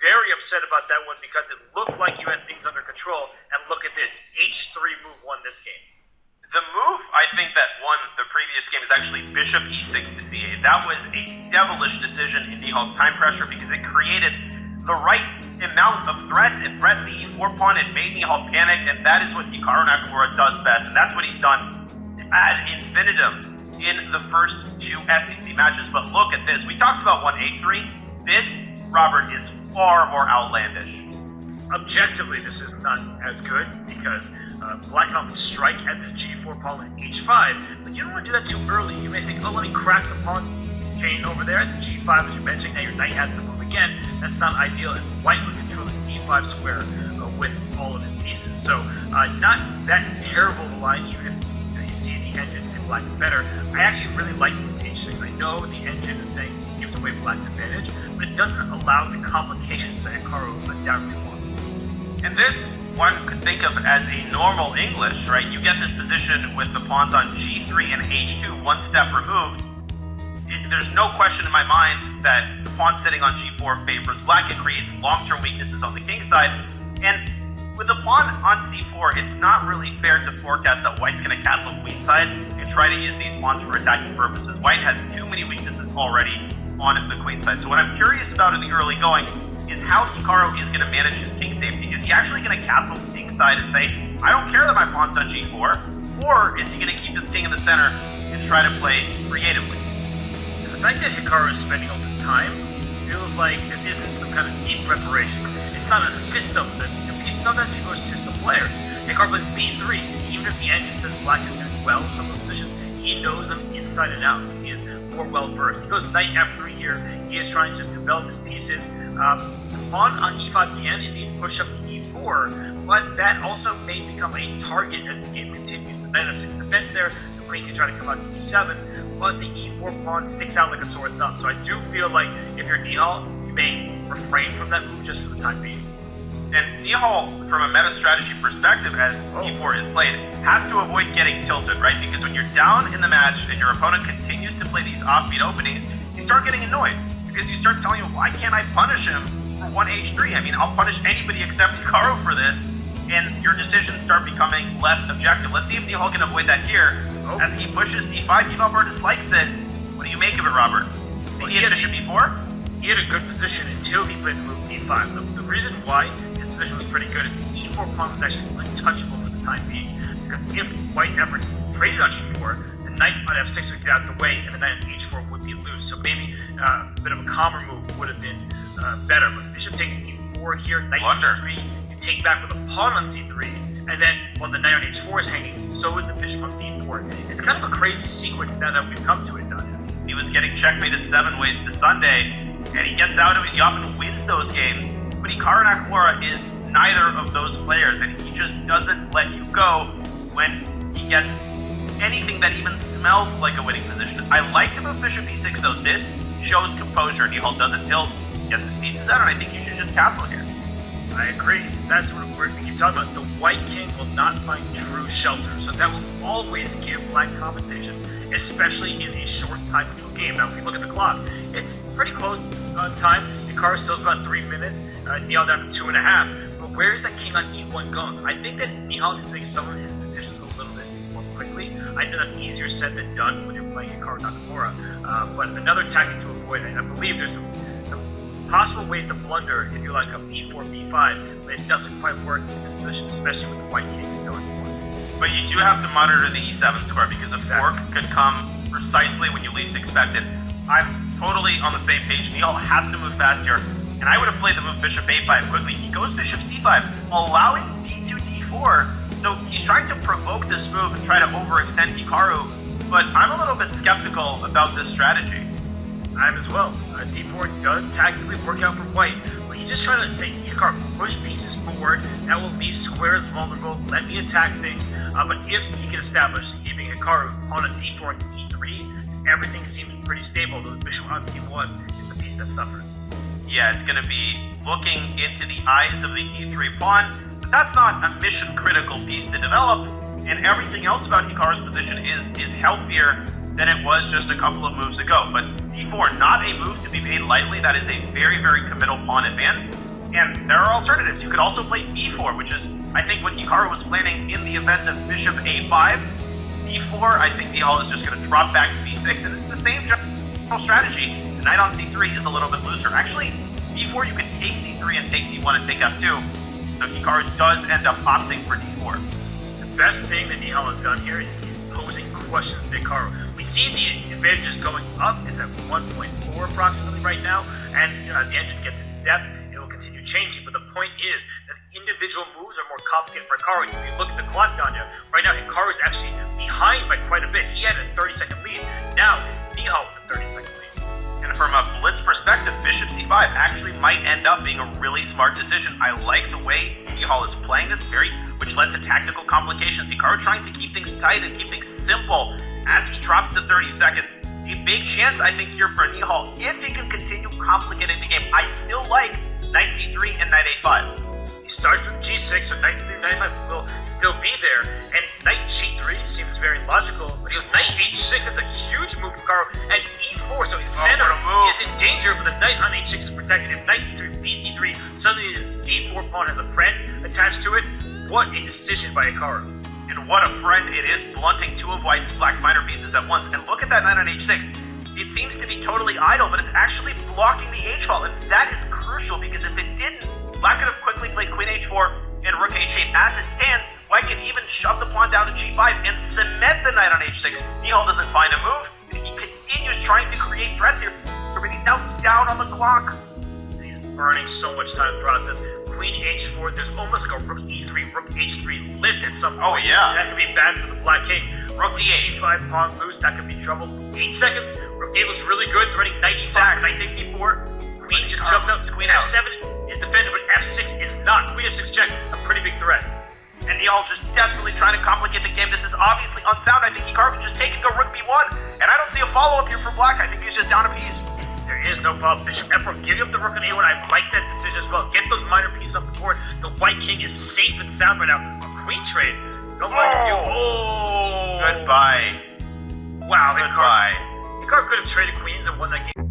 very upset about that one because it looked like you had things under control. And look at this, H3 move won this game. The move, I think, that won the previous game is actually Bishop E6 to C8. That was a devilish decision in Nihal's time pressure because it created the right amount of threats. It threat the E4 pawn. It made Nihal panic, and that is what Hikaru Nakamura does best, and that's what he's done ad infinitum in the first two SEC matches. But look at this. We talked about 1A3. This, Robert, is far more outlandish. Objectively, this is not as good because Black can strike at the G4 pawn with H5, but you don't want to do that too early. You may think, oh, let me crack the pawn chain over there at the G5 as you're mentioning. Now your knight has to move again. That's not ideal, and White would control the D5 square with all of his pieces. So not that terrible of a line, even you see the engine say Black is better. I actually really like H6. I know the engine is saying it gives away Black's advantage, but it doesn't allow the complications that Hikaru undoubtedly wants. And this, one could think of as a normal English, right? You get this position with the pawns on G3 and H2, one step removed. There's no question in my mind that the pawn sitting on G4 favors Black. It creates long-term weaknesses on the king side. And with the pawn on C4, it's not really fair to forecast that White's going to castle queenside and try to use these pawns for attacking purposes. White has too many weaknesses already on the queenside. So what I'm curious about in the early going is how Hikaru is going to manage his king safety. Is he actually going to castle the king side and say, I don't care that my pawn's on G4? Or is he going to keep his king in the center and try to play creatively? The fact that Hikaru is spending all this time feels like this isn't some kind of deep preparation. It's not a system that sometimes people are system players. Hikaru plays B3. Even if the engine says Black is doing well in some of those positions, he knows them inside and out. He is more well versed. He goes knight F3 here. He is trying to just develop his pieces. The pawn on E5 can indeed push up to E4, but that also may become a target as the game continues. The knight F6 defend there. The queen can try to come out to E7, but the E4 pawn sticks out like a sore thumb. So I do feel like if you're Nihal, you may refrain from that move just for the time being. And Nihal, from a meta strategy perspective, as E4 is played, has to avoid getting tilted, right? Because when you're down in the match and your opponent continues to play these offbeat openings, you start getting annoyed. Because you start telling him, why can't I punish him for 1H3? I mean, I'll punish anybody except Hikaru for this. And your decisions start becoming less objective. Let's see if Nihal can avoid that here. As he pushes D5, Developer dislikes it. What do you make of it, Robert? Is he hit Bishop E4? He had a good position until he played the move D5. The reason why his position was pretty good is the E4 pawn was actually untouchable for the time being. Because if White ever traded on E4, the knight on F6 would get out of the way, and the knight on H4 would be loose. So maybe a bit of a calmer move would have been better. But Bishop takes E4 here, knight C3, you take back with a pawn on C3, and then while the knight on H4 is hanging, so is the bishop on D4. It's kind of a crazy sequence now that we've come to it, Daniel. He was getting checkmated 7 ways to Sunday, and he gets out of it. He often wins those games. But Hikaru Nakamura is neither of those players, and he just doesn't let you go when he gets anything that even smells like a winning position. I like the move Bishop E6, though. This shows composure. Nihal doesn't tilt, gets his pieces out, and I think you should just castle here. I agree. That's what we keep talking about. The White King will not find true shelter, so that will always give Black compensation, especially in a short time control game. Now, if we look at the clock, it's pretty close on time. Hikaru still has about 3 minutes. Nihal down to 2.5. But where is that king on E1 going? I think that Nihal needs to make some of his decisions a little bit more quickly. I know that's easier said than done when you're playing Hikaru Nakamura. But another tactic to avoid it, I believe there's some possible ways to blunder if you like a B4, B5, but it doesn't quite work in this position, especially with the White King still in one. But you do have to monitor the E7 square because a fork could come precisely when you least expect it. I'm totally on the same page. Nihal has to move fast here, and I would have played the move Bishop A5 quickly. He goes Bishop C5, allowing D2, D4. So he's trying to provoke this move and try to overextend Hikaru, but I'm a little bit skeptical about this strategy. I am as well. D4 does tactically work out for White, but he's just trying to say, Hikaru, push pieces forward, that will leave squares vulnerable, let me attack things. But if he can establish keeping Hikaru on a D4 and E3, everything seems pretty stable. The bishop on C1 is the piece that suffers. Yeah, it's going to be looking into the eyes of the E3 pawn, but that's not a mission-critical piece to develop, and everything else about Hikaru's position is healthier than it was just a couple of moves ago. But d4, not a move to be made lightly. That is a very, very committal pawn advance. And there are alternatives. You could also play b4, which is, I think, what Hikaru was planning in the event of bishop a5. b4, I think Nihal is just going to drop back to b6, and it's the same general strategy. The knight on c3 is a little bit looser. Actually, b4, you could take c3 and take d1 and take f2. So Hikaru does end up opting for d4. The best thing that Nihal has done here is he's posing questions to Hikaru. We see the advantages going up. It's at 1.4 approximately right now, and as the engine gets its depth, it will continue changing. But the point is that individual moves are more complicated for Hikaru. If you look at the clock, Danya, right now Hikaru is actually behind by quite a bit. He had a 30-second lead. Now it's Nihal with a 30-second lead. And from a blitz perspective, bishop c5 actually might end up being a really smart decision. I like the way Nihal is playing this, which led to tactical complications. Hikaru trying to keep things tight and keep things simple as he drops to 30 seconds. A big chance, I think, here for Nihal, if he can continue complicating the game. I still like knight c3 and knight a5. He starts with g6, so knight c3, knight a5 will still be there, and knight g3 seems very logical, but he goes knight h6, that's a huge move from Hikaru, and e4, so his center is in danger, but the knight on h6 is protected. If knight c3, bc3, suddenly the d4 pawn has a friend attached to it. What a decision by Hikaru. And what a friend it is, blunting two of black's minor pieces at once. And look at that knight on h6. It seems to be totally idle, but it's actually blocking the h-file, and that is crucial, because if it didn't, Black could have quickly played queen h4 and rook h8. As it stands, White can even shove the pawn down to g5 and cement the knight on h6. Nihal doesn't find a move, and he continues trying to create threats here, but he's now down on the clock. He's burning so much time in the process. Queen h4, there's almost like a rook e3, rook h3 lift at some point. Oh yeah. That could be bad for the black king. Rook d8. g5, pawn loose, that could be trouble. 8 seconds, rook d8 looks really good, threatening knight e5, knight takes d4. Queen just jumps out, queen f7 is defended, but f6 is not. Queen f6 check, a pretty big threat. And Nihal just desperately trying to complicate the game. This is obviously unsound. I think Hikaru can just take and go rook b1, and I don't see a follow-up here for black. I think he's just down a piece. There is no problem. Bishop f4, giving up the rook on a1. I like that decision as well. Get those minor pieces off the board. The white king is safe and sound right now. A queen trade. No black can do. Oh! Goodbye. Wow, Goodbye. Hikaru could have traded queens and won that game.